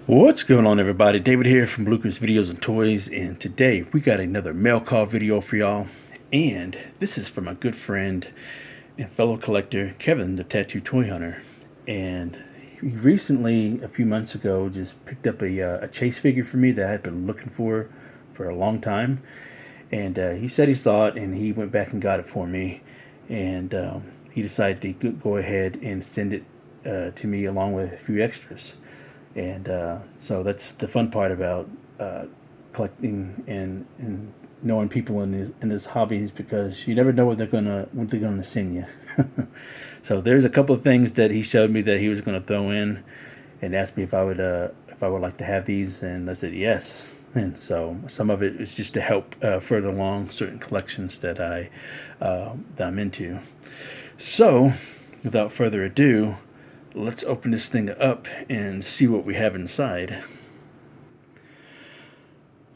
What's going on, everybody? David here from Bluckers Videos and Toys, and today we got another mail call video for y'all. And this is from my good friend and fellow collector Kevin, the Tattoo Toy Hunter. And he recently, a few months ago, just picked up a chase figure for me that I had been looking for a long time. And he said he saw it, and he went back and got it for me. And he decided to go ahead and send it to me along with a few extras. And so that's the fun part about collecting and knowing people in this hobbies, because you never know what they're gonna send you. So there's a couple of things that he showed me that he was gonna throw in, and asked me if I would like to have these, and I said yes. And so some of it is just to help further along certain collections that I'm into. So without further ado, let's open this thing up and see what we have inside.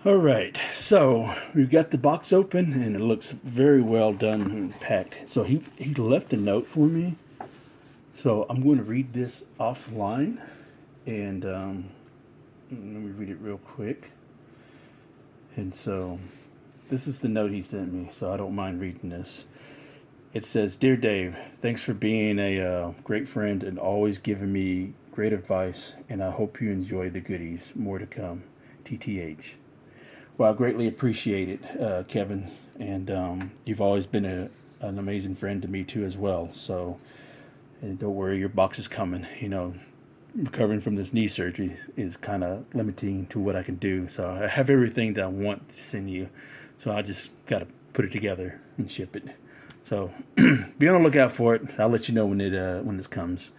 All right, so we've got the box open, and it looks very well done and packed. So he left a note for me, so I'm going to read this offline, and let me read it real quick. And so this is the note he sent me, so I don't mind reading this. It says, "Dear Dave, thanks for being a great friend and always giving me great advice, and I hope you enjoy the goodies. More to come. TTH." Well, I greatly appreciate it, Kevin, and you've always been an amazing friend to me too as well. So, and don't worry, your box is coming. You know, recovering from this knee surgery is kind of limiting to what I can do. So I have everything that I want to send you. So I just got to put it together and ship it. So be on the lookout for it. I'll let you know when this comes.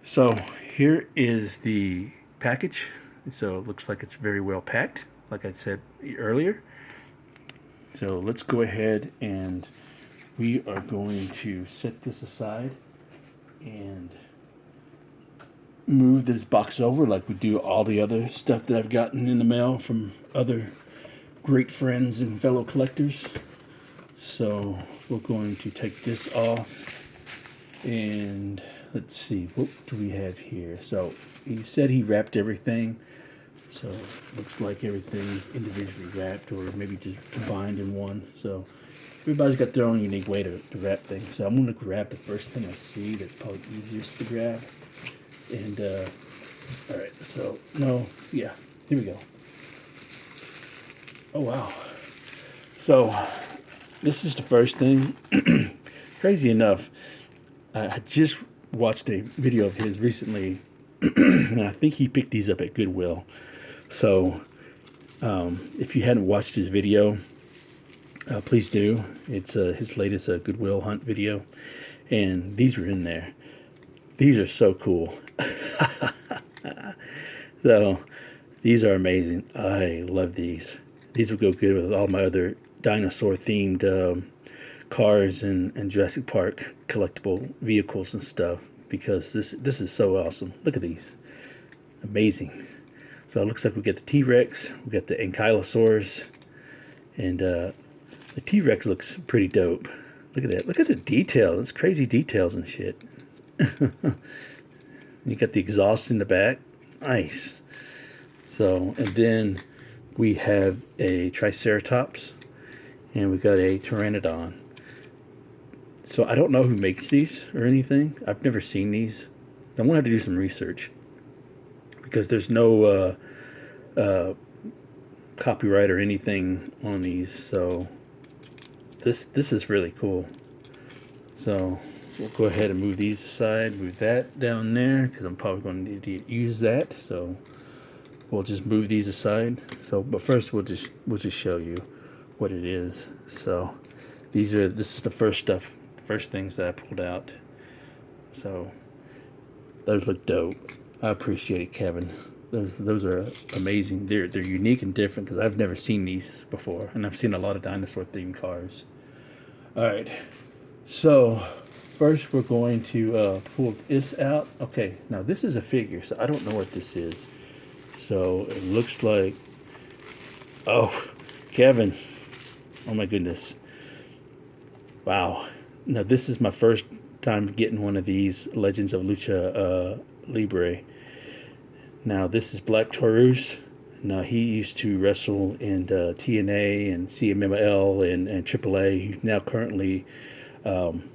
So here is the package. So it looks like it's very well packed, like I said earlier. So let's go ahead, and we are going to set this aside and move this box over like we do all the other stuff that I've gotten in the mail from other great friends and fellow collectors. So we're going to take this off, and let's see, what do we have here? So he said he wrapped everything, so it looks like everything's individually wrapped, or maybe just combined in one. So everybody's got their own unique way to wrap things. So I'm going to grab the first thing I see that's probably easiest to grab. And all right, so no, yeah, here we go. Oh wow. So this is the first thing. Crazy enough, I just watched a video of his recently, and I think he picked these up at Goodwill. So if you hadn't watched his video, please do. It's his latest Goodwill hunt video, and these were in there. These are so cool. So these are amazing. I love these. These will go good with all my other dinosaur-themed cars and Jurassic Park collectible vehicles and stuff, because this is so awesome. Look at these. Amazing. So it looks like we get the T-Rex, we got the Ankylosaurus, and the T-Rex looks pretty dope. Look at that. Look at the detail. It's crazy details and shit. You got the exhaust in the back. Nice. So, and then we have a Triceratops, and we got a Pteranodon. So I don't know who makes these or anything. I've never seen these. I'm gonna have to do some research, because there's no copyright or anything on these. So this is really cool. So we'll go ahead and move these aside. Move that down there, because I'm probably going to need to use that. So we'll just move these aside. So, but first we'll just show you what it is. So this is the first things that I pulled out. So those look dope. I appreciate it, Kevin. Those are amazing. They're unique and different, because I've never seen these before, and I've seen a lot of dinosaur themed cars. All right, so first we're going to pull this out. Okay, now this is a figure, so I don't know what this is. So it looks like, oh, Kevin, oh my goodness, wow. Now this is my first time getting one of these Legends of Lucha Libre. Now this is Black Taurus. Now he used to wrestle in TNA and CMLL and AAA. He's now currently in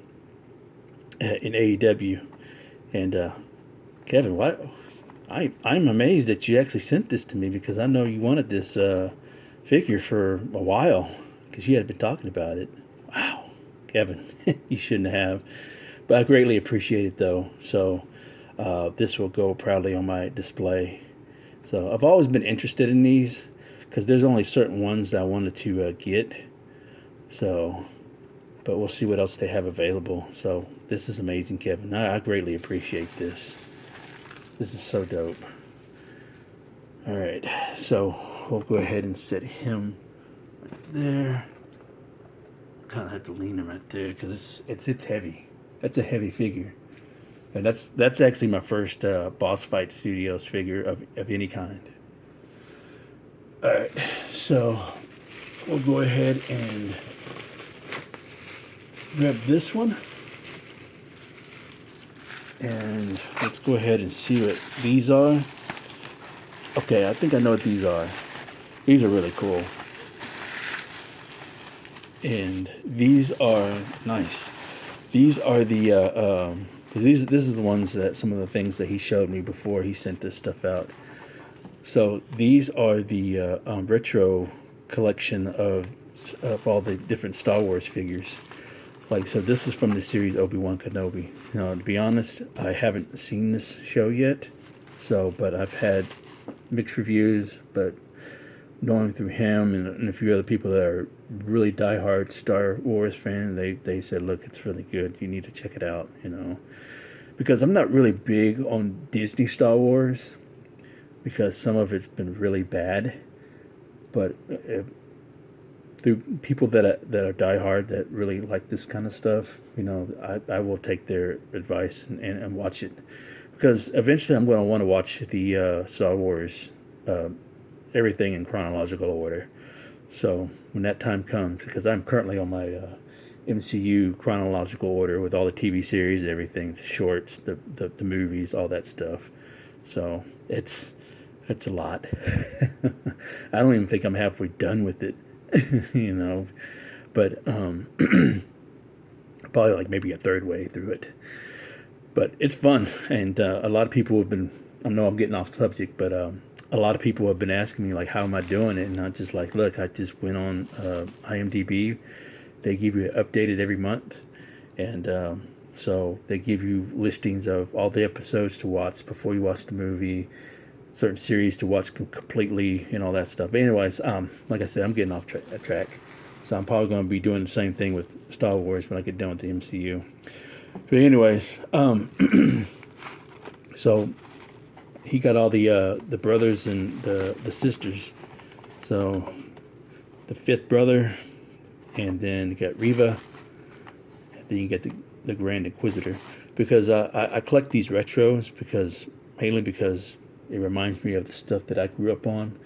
AEW. And Kevin, what? I'm amazed that you actually sent this to me, because I know you wanted this figure for a while, because you had been talking about it. Wow, Kevin, you shouldn't have. But I greatly appreciate it, though. So this will go proudly on my display. So I've always been interested in these, because there's only certain ones that I wanted to get. So, but we'll see what else they have available. So this is amazing, Kevin. I greatly appreciate this. This is so dope. All right, so we'll go ahead and set him right there. Kind of have to lean him right there, because it's heavy. That's a heavy figure. And that's actually my first Boss Fight Studios figure of any kind. All right, so we'll go ahead and grab this one. And let's go ahead and see what these are. Okay, I think I know what these are. These are really cool. And these are nice. These are the this is the ones that some of the things that he showed me before he sent this stuff out. So these are the retro collection of all the different Star Wars figures. Like, so this is from the series Obi-Wan Kenobi. Now, to be honest, I haven't seen this show yet. So, but I've had mixed reviews. But knowing through him and a few other people that are really diehard Star Wars fans, they said, look, it's really good. You need to check it out, you know. Because I'm not really big on Disney Star Wars, because some of it's been really bad. But through people that are diehard that really like this kind of stuff, you know, I will take their advice and watch it, because eventually I'm going to want to watch the Star Wars everything in chronological order. So when that time comes, because I'm currently on my MCU chronological order with all the TV series, everything, the shorts, the movies, all that stuff. So it's a lot. I don't even think I'm halfway done with it. You know, but probably like maybe a third way through it. But it's fun, and a lot of people have been, I know I'm getting off subject, but a lot of people have been asking me, like, how am I doing it? And I'm just like, look, I just went on IMDb. They give you updated every month, and so they give you listings of all the episodes to watch before you watch the movie, certain series to watch completely, and all that stuff. But anyways, like I said, I'm getting off track. So I'm probably going to be doing the same thing with Star Wars when I get done with the MCU. But anyways, so he got all the brothers and the sisters. So the fifth brother, and then you got Reva, and then you get the Grand Inquisitor. Because I collect these retros mainly because it reminds me of the stuff that I grew up on,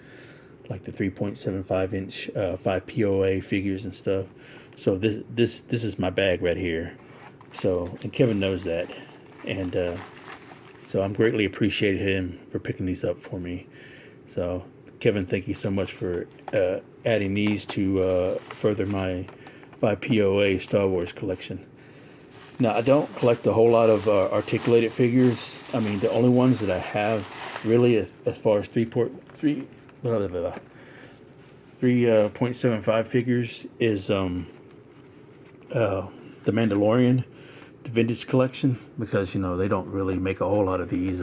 like the 3.75 inch 5 POA figures and stuff. So this is my bag right here. So, and Kevin knows that, and so I'm greatly appreciating him for picking these up for me. So Kevin, thank you so much for adding these to further my 5 POA Star Wars collection. Now, I don't collect a whole lot of articulated figures. I mean, the only ones that I have really, as far as 3.75 figures, is the Mandalorian, the vintage collection, because, you know, they don't really make a whole lot of these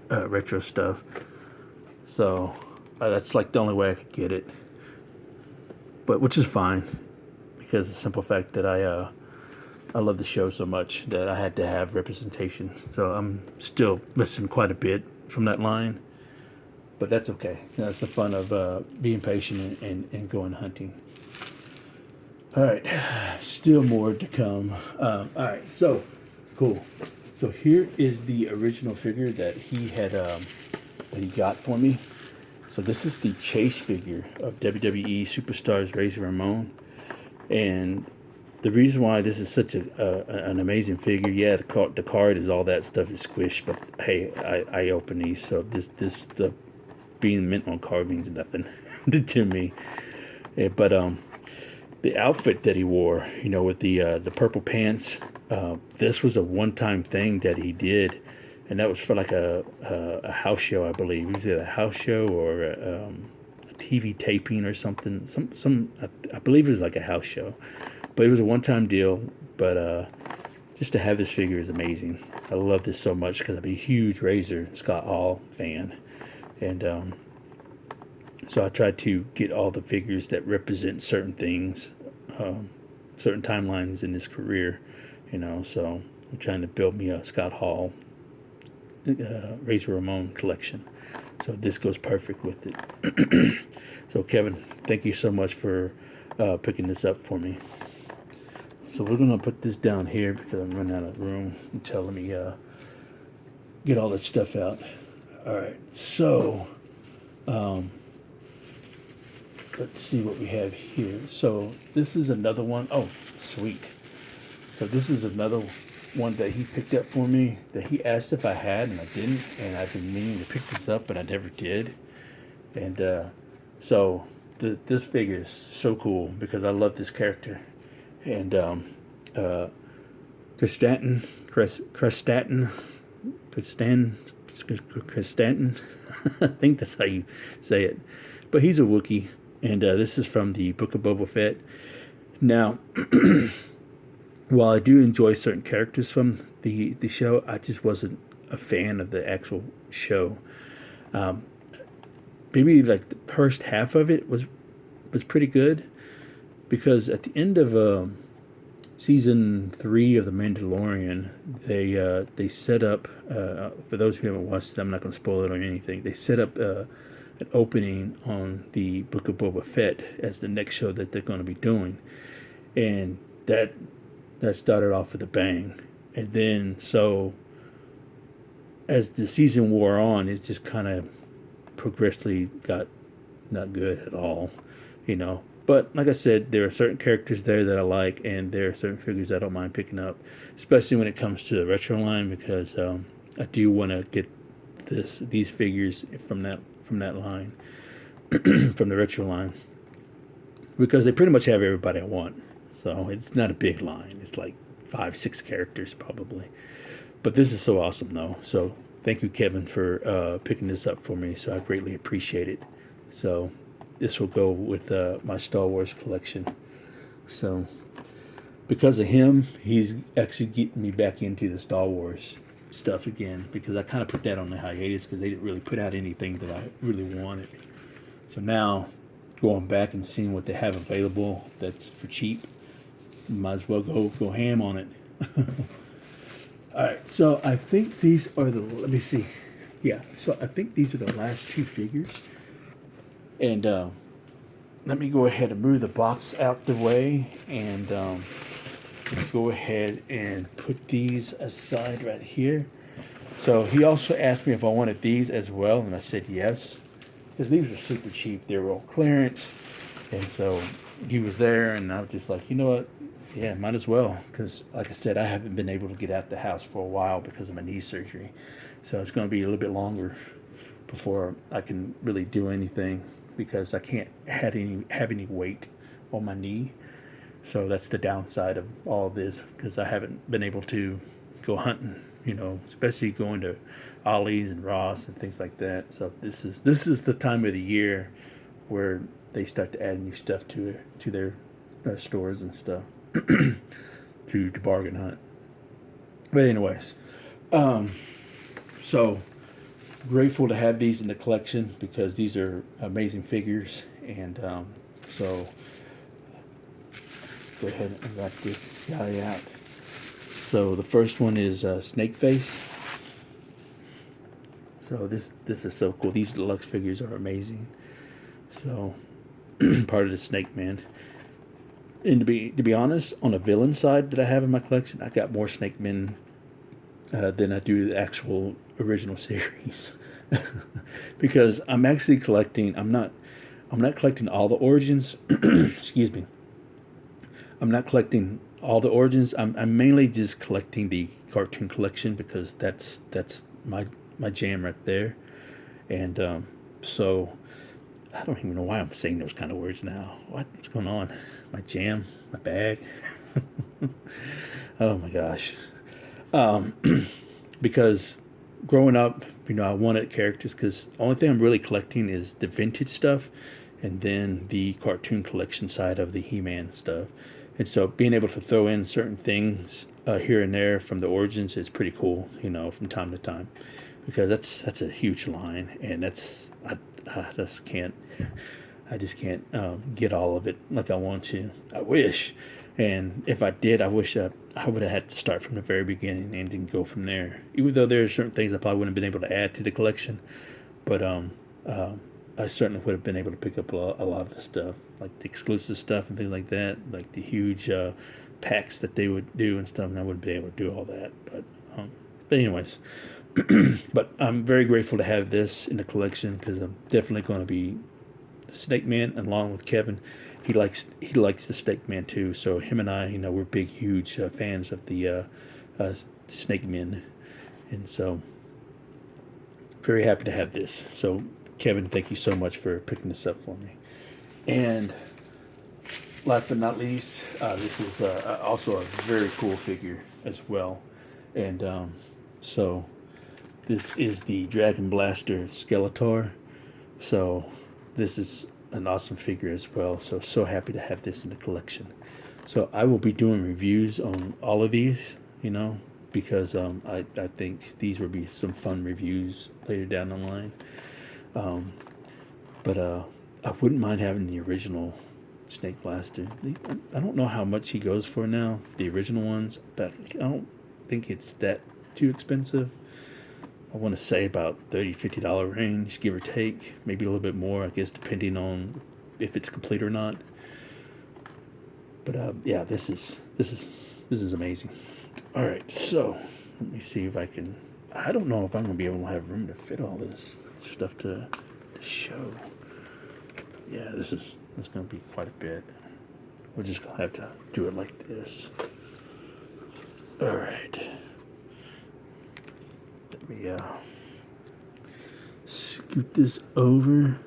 retro stuff. So that's like the only way I could get it. But which is fine, because the simple fact that I love the show so much that I had to have representation. So I'm still missing quite a bit from that line, but that's okay. That's the fun of being patient and going hunting. All right, still more to come. All right, so cool. So here is the original figure that he had that he got for me. So this is the chase figure of WWE Superstars Razor Ramon, and the reason why this is such an amazing figure, yeah, the card is all that stuff is squished, but hey, I open these, so the being mint on card means nothing to me. Yeah, but the outfit that he wore, you know, with the purple pants, this was a one-time thing that he did, and that was for like a house show, I believe. It was either a house show or a TV taping or something. I believe it was like a house show, but it was a one-time deal. But just to have this figure is amazing. I love this so much because I'm a huge Razor Scott Hall fan, and so I tried to get all the figures that represent certain things, certain timelines in his career, you know. So I'm trying to build me a Scott Hall Razor Ramon collection. So this goes perfect with it. So Kevin, thank you so much for picking this up for me. So we're gonna put this down here because I'm running out of room until let me get all this stuff out. All right, so let's see what we have here. So this is another one. Oh, sweet. So this is another one that he picked up for me that he asked if I had and I didn't, and I've been meaning to pick this up but I never did. And so this figure is so cool because I love this character. And Kristatin, I think that's how you say it. But he's a Wookiee, and this is from the Book of Boba Fett. Now, while I do enjoy certain characters from the show, I just wasn't a fan of the actual show. Maybe like the first half of it was pretty good, because at the end of season 3 of The Mandalorian, they set up, for those who haven't watched it, I'm not going to spoil it or anything, they set up an opening on the Book of Boba Fett as the next show that they're going to be doing. And that started off with a bang. And then, so, as the season wore on, it just kind of progressively got not good at all, you know. But like I said, there are certain characters there that I like, and there are certain figures I don't mind picking up, especially when it comes to the retro line, because I do want to get these figures from that line, from the retro line, because they pretty much have everybody I want. So it's not a big line; it's like 5-6 characters probably. But this is so awesome, though. So thank you, Kevin, for picking this up for me. So I greatly appreciate it. So this will go with my Star Wars collection. So because of him, he's actually getting me back into the Star Wars stuff again, because I kind of put that on the hiatus because they didn't really put out anything that I really wanted. So now, going back and seeing what they have available that's for cheap, might as well go ham on it. All right, so I think these are let me see. Yeah, so I think these are the last 2 figures. And let me go ahead and move the box out the way, and let's go ahead and put these aside right here. So he also asked me if I wanted these as well, and I said yes, because these were super cheap. They were all clearance, and so he was there, and I was just like, you know what? Yeah, might as well, because like I said, I haven't been able to get out the house for a while because of my knee surgery. So it's going to be a little bit longer before I can really do anything, because I can't have any weight on my knee. So that's the downside of all of this, because I haven't been able to go hunting, you know, especially going to Ollie's and Ross and things like that. So this is the time of the year where they start to add new stuff to their stores and stuff to bargain hunt. But anyways, so grateful to have these in the collection, because these are amazing figures. And so let's go ahead and wrap this guy out. So the first one is Snakeface. So this is so cool. These deluxe figures are amazing. So part of the Snake Man. And to be honest, on a villain side that I have in my collection, I got more Snake Men than I do the actual original series. Because I'm actually collecting. I'm not collecting all the origins. Excuse me. I'm not collecting all the origins. I'm mainly just collecting the cartoon collection because that's my jam right there. And so I don't even know why I'm saying those kind of words now. What's going on? My jam, my bag. Oh my gosh. Because growing up, I wanted characters because the only thing I'm really collecting is the vintage stuff and then the cartoon collection side of the He-Man stuff. And so being able to throw in certain things here and there from the origins is pretty cool, from time to time, because that's a huge line, and I just can't get all of it like I want to. I wish, and if I did, I wish I would have had to start from the very beginning and then go from there. Even though there are certain things I probably wouldn't have been able to add to the collection, but I certainly would have been able to pick up a lot of the stuff, like the exclusive stuff and things like that, like the huge packs that they would do and stuff, and I wouldn't be able to do all that. But anyways, but I'm very grateful to have this in the collection because I'm definitely going to be the Snake Man along with Kevin. He likes the Snake Man too, so him and I, we're big, huge fans of the Snake Men, and so very happy to have this. So Kevin, thank you so much for picking this up for me. And last but not least, this is also a very cool figure as well. And so this is the Dragon Blaster Skeletor. So this is an awesome figure as well. So happy to have this in the collection. So I will be doing reviews on all of these, because I think these will be some fun reviews later down the line. But I wouldn't mind having the original Snake Blaster. I don't know how much he goes for now, the original ones, but I don't think it's that too expensive. I want to say about $30-50 range, give or take, maybe a little bit more, I guess, depending on if it's complete or not. But yeah, this is amazing. All right, so let me see if I can. I don't know if I'm gonna be able to have room to fit all this stuff to show. Yeah, this is gonna be quite a bit. We're just gonna have to do it like this. All right. Let me scoot this over.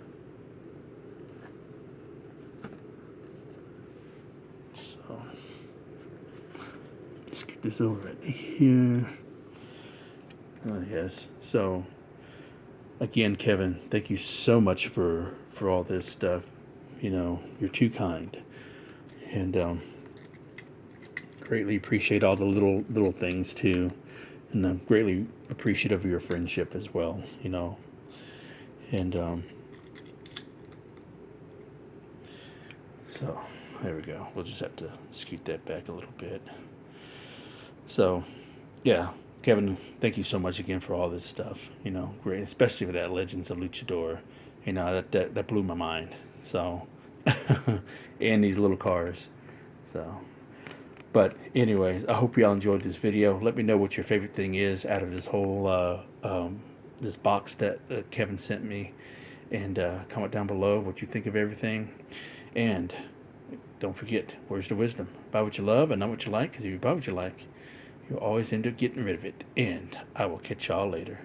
So scoot this over right here. Oh yes. So again, Kevin, thank you so much for all this stuff. You're too kind, and greatly appreciate all the little things too, and I'm greatly appreciative of your friendship as well. And so there we go. We'll just have to scoot that back a little bit. So yeah, Kevin, thank you so much again for all this stuff. Great, especially with that Legends of Luchador. That blew my mind. So, and these little cars. So, but anyways, I hope y'all enjoyed this video. Let me know what your favorite thing is out of this whole this box that Kevin sent me, and comment down below what you think of everything. And don't forget, words to wisdom: buy what you love and not what you like, because if you buy what you like, you'll always end up getting rid of it. And I will catch y'all later.